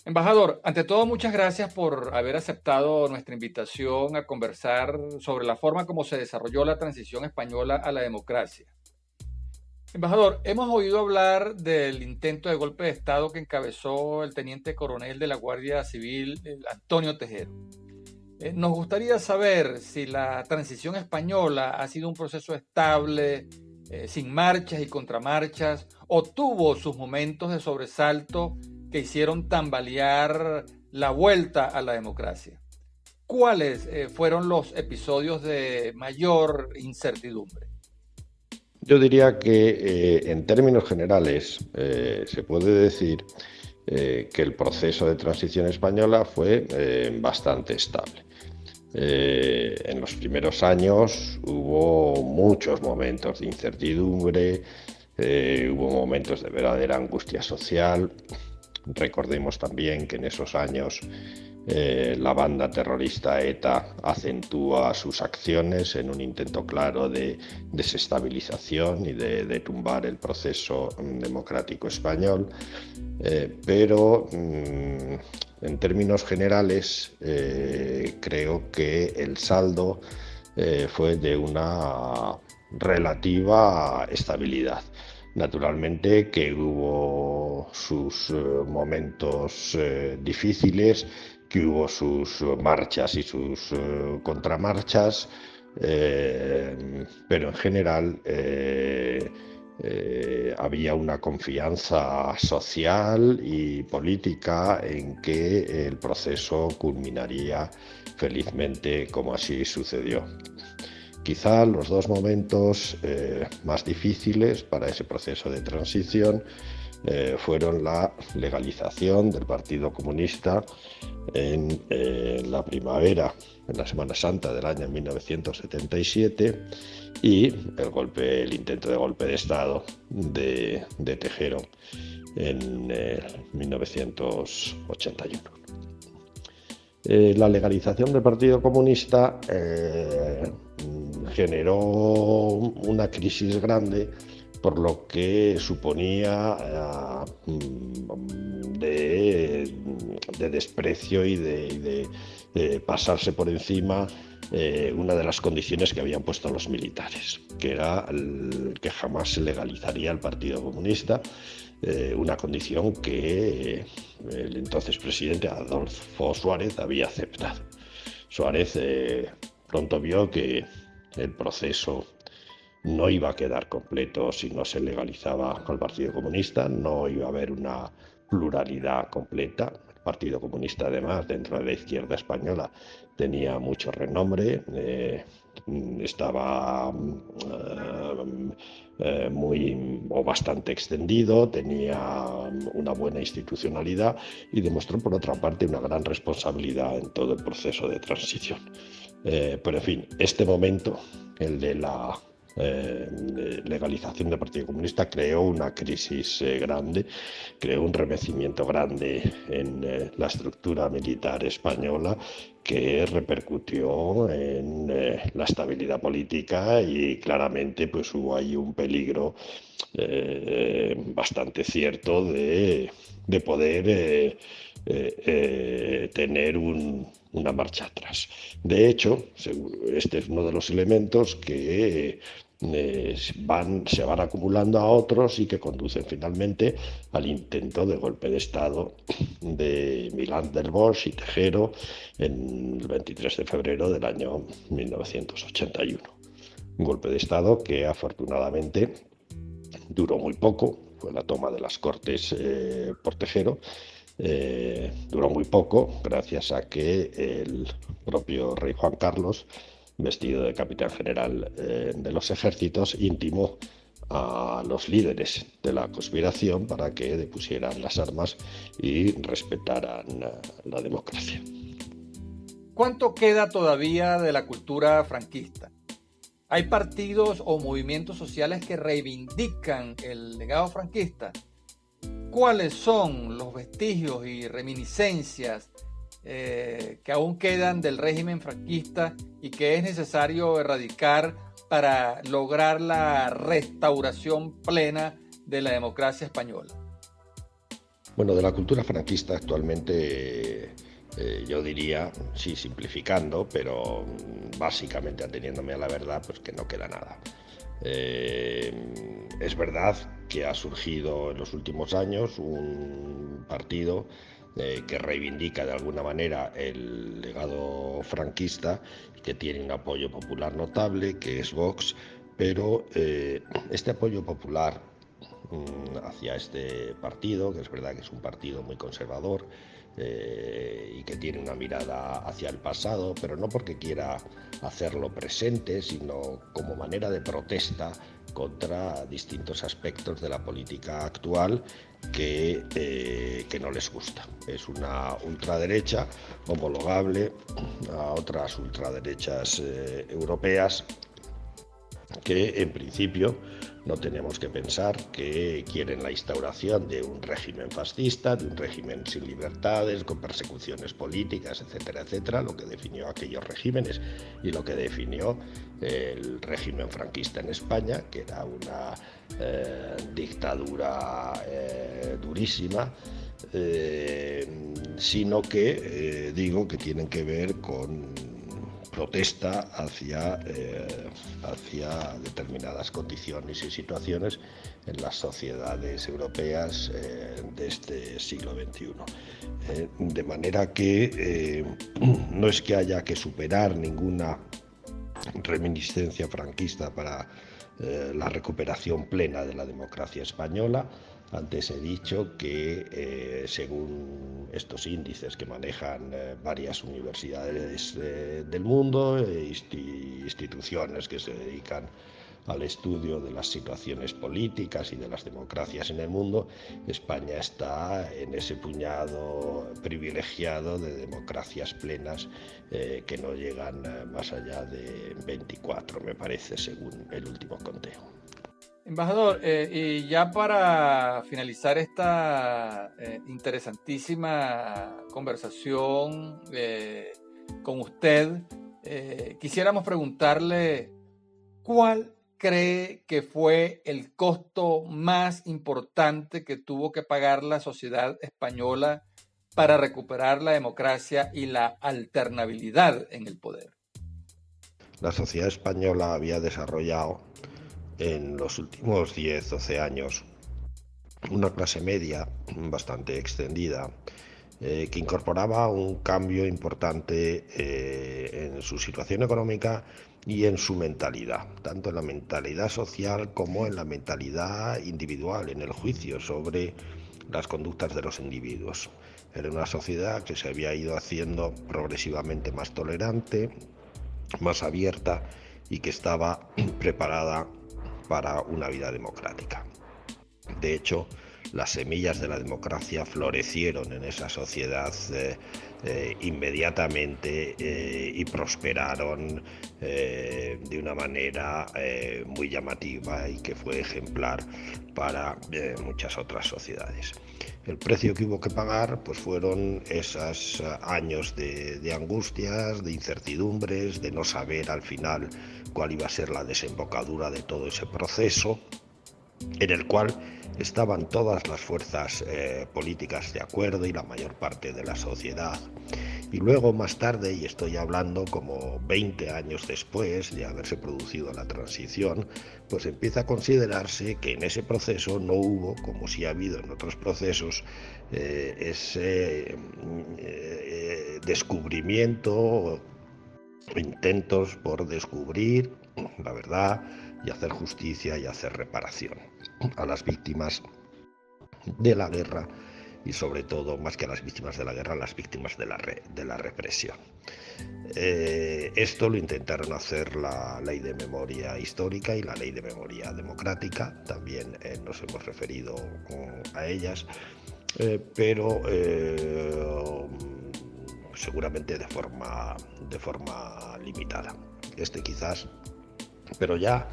Embajador, ante todo, muchas gracias por haber aceptado nuestra invitación a conversar sobre la forma como se desarrolló la transición española a la democracia. Embajador, hemos oído hablar del intento de golpe de Estado que encabezó el teniente coronel de la Guardia Civil, Antonio Tejero. Nos gustaría saber si la transición española ha sido un proceso estable, sin marchas y contramarchas, o tuvo sus momentos de sobresalto que hicieron tambalear la vuelta a la democracia. ¿Cuáles fueron los episodios de mayor incertidumbre? Yo diría que en términos generales se puede decir que el proceso de transición española fue bastante estable. En los primeros años hubo muchos momentos de incertidumbre, hubo momentos de verdadera angustia social. Recordemos también que en esos años la banda terrorista ETA acentúa sus acciones en un intento claro de desestabilización y de tumbar el proceso democrático español. Pero en términos generales creo que el saldo fue de una relativa estabilidad. Naturalmente que hubo sus momentos difíciles, que hubo sus marchas y sus contramarchas, pero en general había una confianza social y política en que el proceso culminaría felizmente, como así sucedió. Quizá los dos momentos más difíciles para ese proceso de transición fueron la legalización del Partido Comunista en la primavera, en la Semana Santa del año 1977, y el intento de golpe de Estado de Tejero en 1981. La legalización del Partido Comunista generó una crisis grande por lo que suponía de desprecio y de pasarse por encima una de las condiciones que habían puesto los militares, que era que jamás se legalizaría el Partido Comunista, una condición que el entonces presidente Adolfo Suárez había aceptado. Suárez pronto vio que el proceso no iba a quedar completo si no se legalizaba al Partido Comunista, no iba a haber una pluralidad completa. El Partido Comunista, además, dentro de la izquierda española, tenía mucho renombre, estaba muy o bastante extendido, tenía una buena institucionalidad y demostró, por otra parte, una gran responsabilidad en todo el proceso de transición. Pero, en fin, este momento, el de la legalización del Partido Comunista, creó una crisis grande, creó un remecimiento grande en la estructura militar española que repercutió en la estabilidad política y claramente pues hubo ahí un peligro bastante cierto de poder tener una marcha atrás. De hecho, este es uno de los elementos que se van acumulando a otros y que conducen finalmente al intento de golpe de Estado de Milán del Bosch y Tejero en el 23 de febrero del año 1981. Un golpe de Estado que afortunadamente duró muy poco, fue la toma de las Cortes por Tejero. Duró muy poco gracias a que el propio rey Juan Carlos, vestido de capitán general de los ejércitos, intimó a los líderes de la conspiración para que depusieran las armas y respetaran la democracia. ¿Cuánto queda todavía de la cultura franquista? ¿Hay partidos o movimientos sociales que reivindican el legado franquista? ¿Cuáles son los vestigios y reminiscencias que aún quedan del régimen franquista y que es necesario erradicar para lograr la restauración plena de la democracia española? Bueno, de la cultura franquista actualmente, yo diría, sí, simplificando, pero básicamente ateniéndome a la verdad, pues que no queda nada. Es verdad que ha surgido en los últimos años un partido que reivindica de alguna manera el legado franquista, que tiene un apoyo popular notable, que es Vox, pero este apoyo popular hacia este partido, que es verdad que es un partido muy conservador y que tiene una mirada hacia el pasado, pero no porque quiera hacerlo presente, sino como manera de protesta contra distintos aspectos de la política actual que no les gusta. Es una ultraderecha homologable a otras ultraderechas europeas que en principio no tenemos que pensar que quieren la instauración de un régimen fascista, de un régimen sin libertades, con persecuciones políticas, etcétera, etcétera, lo que definió aquellos regímenes y lo que definió el régimen franquista en España, que era una dictadura durísima, sino que digo que tienen que ver con protesta hacia determinadas condiciones y situaciones en las sociedades europeas de este siglo XXI. De manera que no es que haya que superar ninguna reminiscencia franquista para la recuperación plena de la democracia española. Antes he dicho que según estos índices que manejan varias universidades del mundo, instituciones que se dedican al estudio de las situaciones políticas y de las democracias en el mundo, España está en ese puñado privilegiado de democracias plenas que no llegan más allá de 24, me parece, según el último conteo. Embajador, y ya para finalizar esta interesantísima conversación con usted, quisiéramos preguntarle cuál cree que fue el costo más importante que tuvo que pagar la sociedad española para recuperar la democracia y la alternabilidad en el poder. La sociedad española había desarrollado en los últimos 10-12 años una clase media bastante extendida que incorporaba un cambio importante en su situación económica y en su mentalidad, tanto en la mentalidad social como en la mentalidad individual, en el juicio sobre las conductas de los individuos. Era una sociedad que se había ido haciendo progresivamente más tolerante, más abierta y que estaba preparada para una vida democrática. De hecho, las semillas de la democracia florecieron en esa sociedad inmediatamente y prosperaron de una manera muy llamativa y que fue ejemplar para muchas otras sociedades. El precio que hubo que pagar pues fueron esos años de angustias, de incertidumbres, de no saber al final cuál iba a ser la desembocadura de todo ese proceso, en el cual estaban todas las fuerzas políticas de acuerdo y la mayor parte de la sociedad. Y luego más tarde, y estoy hablando como 20 años después de haberse producido la transición, pues empieza a considerarse que en ese proceso no hubo, como sí ha habido en otros procesos, ese descubrimiento, intentos por descubrir la verdad y hacer justicia y hacer reparación a las víctimas de la guerra y sobre todo, más que a las víctimas de la guerra, a las víctimas de la represión. Esto lo intentaron hacer la Ley de Memoria Histórica y la Ley de Memoria Democrática, también nos hemos referido a ellas, pero seguramente de forma limitada. Quizás, pero ya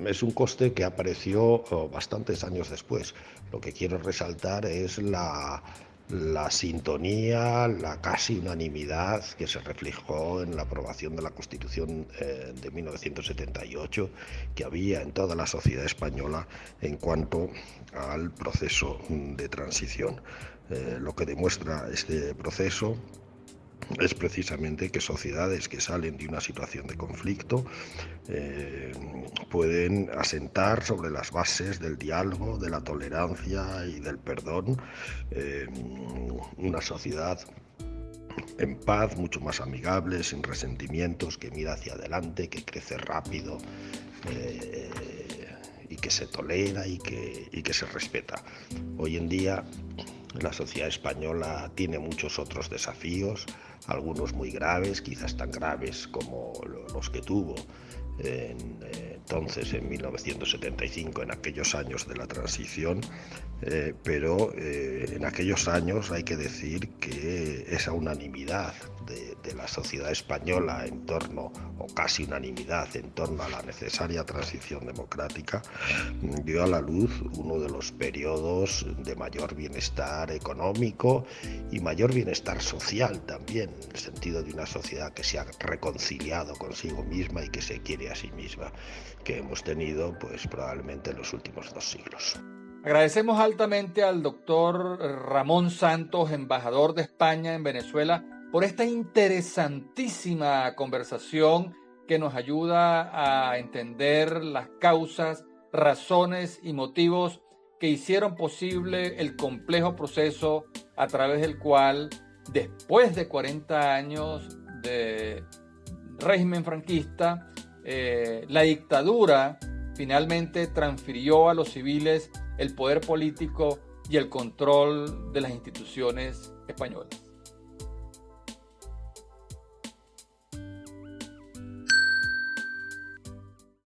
es un coste que apareció bastantes años después. Lo que quiero resaltar es la la sintonía, la casi unanimidad que se reflejó en la aprobación de la Constitución de 1978 que había en toda la sociedad española en cuanto al proceso de transición. Lo que demuestra este proceso es precisamente que sociedades que salen de una situación de conflicto pueden asentar sobre las bases del diálogo, de la tolerancia y del perdón una sociedad en paz, mucho más amigable, sin resentimientos, que mira hacia adelante, que crece rápido y que se tolera y que se respeta. Hoy en día la sociedad española tiene muchos otros desafíos, algunos muy graves, quizás tan graves como los que tuvo entonces en 1975, en aquellos años de la transición, pero en aquellos años hay que decir que esa unanimidad de la sociedad española en torno, o casi unanimidad en torno a la necesaria transición democrática, dio a la luz uno de los periodos de mayor bienestar económico y mayor bienestar social también, en el sentido de una sociedad que se ha reconciliado consigo misma y que se quiere a sí misma, que hemos tenido pues probablemente en los últimos 2 siglos. Agradecemos altamente al doctor Ramón Santos, embajador de España en Venezuela, por esta interesantísima conversación que nos ayuda a entender las causas, razones y motivos que hicieron posible el complejo proceso a través del cual, después de 40 años de régimen franquista, la dictadura finalmente transfirió a los civiles el poder político y el control de las instituciones españolas.